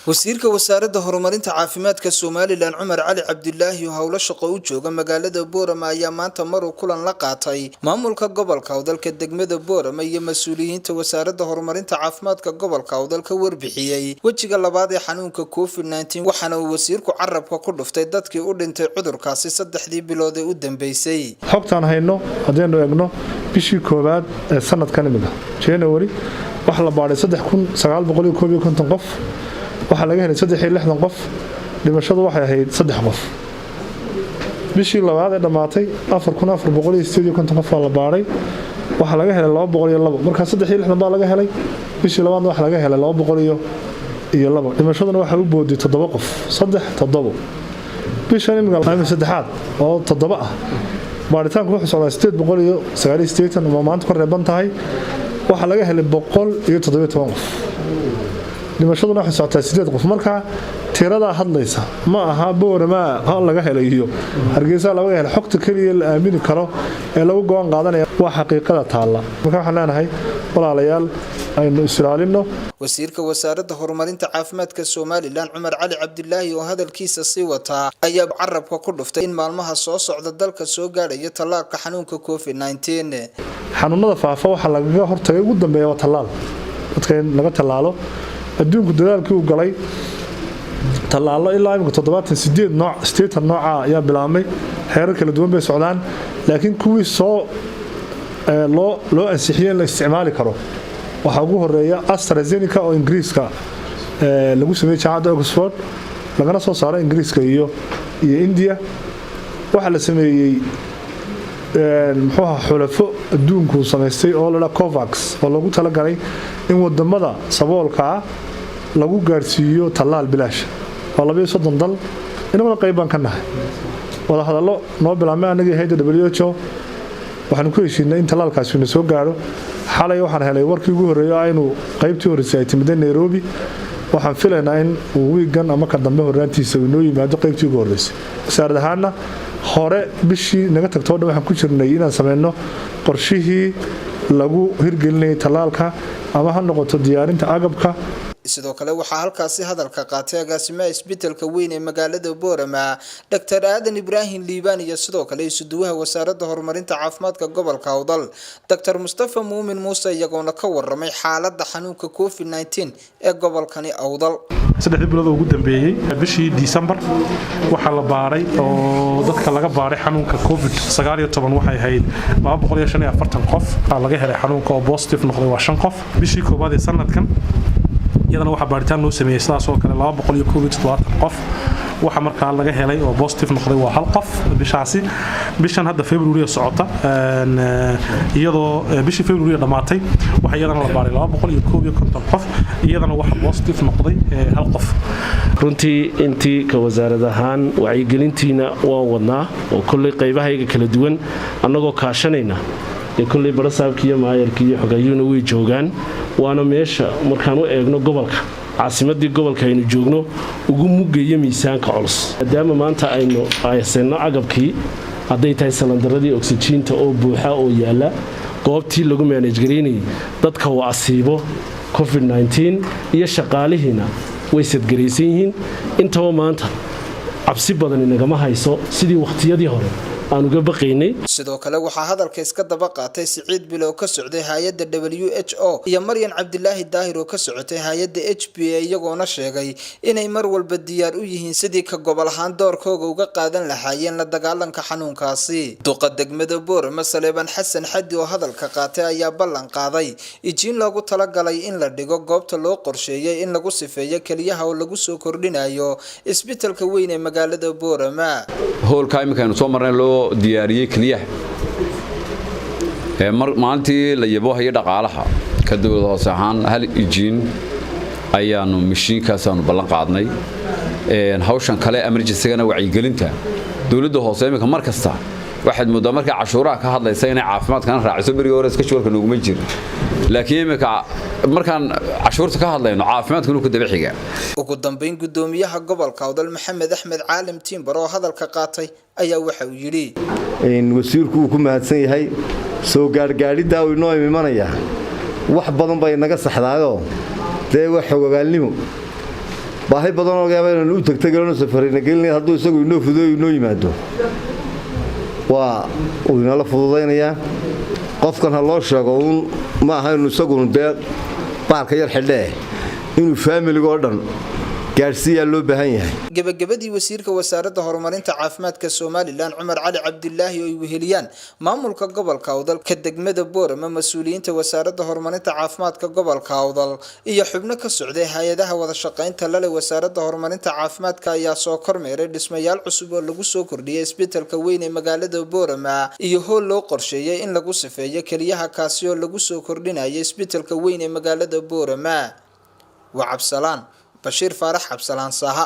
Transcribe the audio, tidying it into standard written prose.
wasiirka wasaaradda horumarinta caafimaadka Soomaaliland Cumar Cali Cabdillaahi oo hawlo shaqo u jooga magaalada Boorama ayaa maanta maruu kulan la qaatay maamulka gobolka Awdalka degmada Boorama iyo mas'uuliyiinta wasaaradda horumarinta caafimaadka gobolka Awdalka warbixiyay wajiga labaad ee xanuunka COVID-19 waxaana uu wasiirku carabka ku dhuftay dadkii u dhintay cudurkaasi 3 bilood ee u dambeysay. xogtaan hayno hadeenu eegno bishii koobaad ee sanadkan imida January waxa la baaray 3951 qof waxa laga helay 360 qof dhimashadu waxay ahayd 3 qof bishii labaad ee dhamaatay 4458 qof la baaray waxa laga helay 202 marka 360 baa laga helay bishii labaad waxa laga helay 202 dhimashaduna waxa u boodiyay 7 qof 7 bishan imika saddexaad oo 7 ah baaritaanku wuxuu socdaa 898 oo maanta ku reeban tahay waxa laga helay 117 qof dhimashaduna waxa socdaa 8 qof marka tirada hadlaysa ma aha Boorama laga helayo Hargeysa laga helay xogta kaliya la aamini karo ee lagu go'aan qaadanaya waa xaqiiqada taala marka waxaan leenahay walaalayaal aynu islaalino wasiirka wasaaradda horumarinta caafimaadka Soomaaliland Cumar Cali Cabdillaahi oo hadalkiisa sii wata ayaa carabka ku dhuftay in maalmaha soo socda dalka soo gaadhay talaalka xanuunka COVID-19 xanuunada faafa waxa laga hortagay ugu dambeeya talaal dadka laga talaalo adduunku dadaalkii uu galay talaalo ilaa imika 78 nooc state nooca ayaa bilaabmay heerar kala duwan bay socdaan laakiin kuwii soo loo ansixiyay in la isticmaali karo waxa ugu horeeya AstraZeneca oo Ingiriiska lagu sameeyay jaamacadda Oxford lagana soo saaray Ingiriiska iyo India waxa la sameeyay muxuu xulafo adduunku sameystay oo la Covax oo lagu talagalay in wadamada saboolka lagu gaarsiiyo talaal bilaash oo 230 dal inaba qayban ka nahay wada hadallo noo bilaabmay anaga hay'adda WHO waxaan ku heshiinay in talaalkaasi uu soo gaaro xalay waxaan helay warkii ugu horeeyay aynu qaybtii horeysay timid Nairobi waxaan filaynaa in weegan ama ka dambe horaantiisa uu noo yimaado qaybtii ugu horeysay wasaaradahana hore bishii naga tagtoo waxaan ku jirnay inaan sameeyno qorshihii lagu hirgelinay talaalka ama ha noqoto diyaarinta agabka sidoo kale waxa halkaasi hadalka qaatay agaasimaha isbitaalka weyn ee magaalada Boorama Dr. Aadan Ibrahim Liibaan iyo sidoo kale isuduwaha wasaaradda horumarinta caafimaadka gobolka Awdal Dr. Mustafa Muumin Muuse iyagoona ka warramay xaaladda xanuunka COVID-19 ee gobolkani Awdal 3 bilood ugu dambeeyay bishii December waxa la baaray oo dadka laga baaray xanuunka COVID-19 waxay ahayd 245 qof laga helay xanuunka oo positive noqday waa 5 qof bishii koobaad ee sanadkan iyadana waxa baaritaan loo sameeyay sidaas oo kale 217 qof waxa markaa laga helay oo positive noqday waa 1 qof bishan hadda February socota iyadoo bishii February dhamaatay waxa iyadana la baaray 250 qof iyadana waxa positive noqday 1 qof runtii intii ka wasaaradahan wacyigelintiina waa wadnaa oo kulli qaybahayga kala duwan annagoo kaashanayna kulli barasaabkiyo maayarkiyo xogayuuna way joogaan waana meesha markaan u eegno gobolka caasimadii gobolka aynu joogno ugu mugeeyo miisaanka culus maadaama maanta aynu haysanno agabkii hadday tahay salandaradii oksijiinta oo buuxa oo yaala goobtii lagu manage gareynayay dadka waa asiibo COVID-19 iyo shaqaalihiina way sadgaraysan yihiin intaba maanta cabsi badan inagama hayso sidii waqtiyadii hore aanu ga baqaynay sidoo kale waxa hadalka iska daba qaatay Siciid Bilow ka socday hay'adda WHO iyo Maryan Cabdillaahi Daahir oo ka socotay hay'adda HPA iyagoona sheegay inay mar walba diyaar u yihiin sidii ka gobol ahaan doorkooda uga qaadan lahaayeen la dagaalanka xanuunkaasi duqa degmada Boorama Saleeban Xasan Xaddi oo hadalka qaatay ayaa ballan qaaday in loogu talagalay in la dhigo goobta loo qorsheeyay in lagu sifeeyo kaliyaha oo lagu soo kordhinayo isbitaalka weyn ee magaalada Boorama hoolka imikaanu soo marnay loo diyaariyay kaliyaha maalintii la yabo hay dhaqaalaha ka dawladda hoose ahaan hal ijiin ayaanu mishiinkaas aanu ballan qaadnay hawshan kale emergency-gana wacyigelinta dawladda hoose imika mar kasta waxaad moodaa markay cashuuraha ka hadlaysa inay caafimaadkana raaciso berigii hore iska shaqalka nooguma jiro laakiin imika markaan cashuurta ka hadlayno caafimaadku inuu ka daba xiga ugu dambeyn gudoomiyaha gobolka Awdal Maxamed Axmed Caalim Timbar oo hadalka qaatay ayaa waxa uu yiri in wasiirku uu ku mahadsan yahay soo gaargaarida uu inoo imanaya wax badan bay naga saxdaayo dee wax xogogaalnimo baahi badan oo yaaba inuu tagtagano safarina gelin hadduu isagu inoo fudeeyo inoo yimaado waa uu inala fududeynaya qofkan ha loo sheego ma aha inuu isagu dee baarka yar xidhee inuu family oo dhan gaarsiiya loo baahan yahay gabagabadii wasiirka wasaaradda horumarinta caafimaadka Soomaaliland Cumar Cali Cabdillaahi oo ay weheliyaan maamulka gobolka Awdal ka degmada Boorama mas'uuliyiinta wasaaradda horumarinta caafimaadka gobolka Awdal iyo xubno ka socday hay'adaha wada shaqaynta la leh wasaaradda horumarinta caafimaadka ayaa soo kormeeray dhismayaal cusub oo lagu soo kordhiyay isbitaalka weyn ee magaalada Boorama iyo hool loo qorsheeyay in lagu safeeyo kaliyaha kaasi oo lagu soo kordhinayay isbitaalka weyn ee magaalada Boorama wa Cabsalaan Bashir Farax Cabsalaan Saha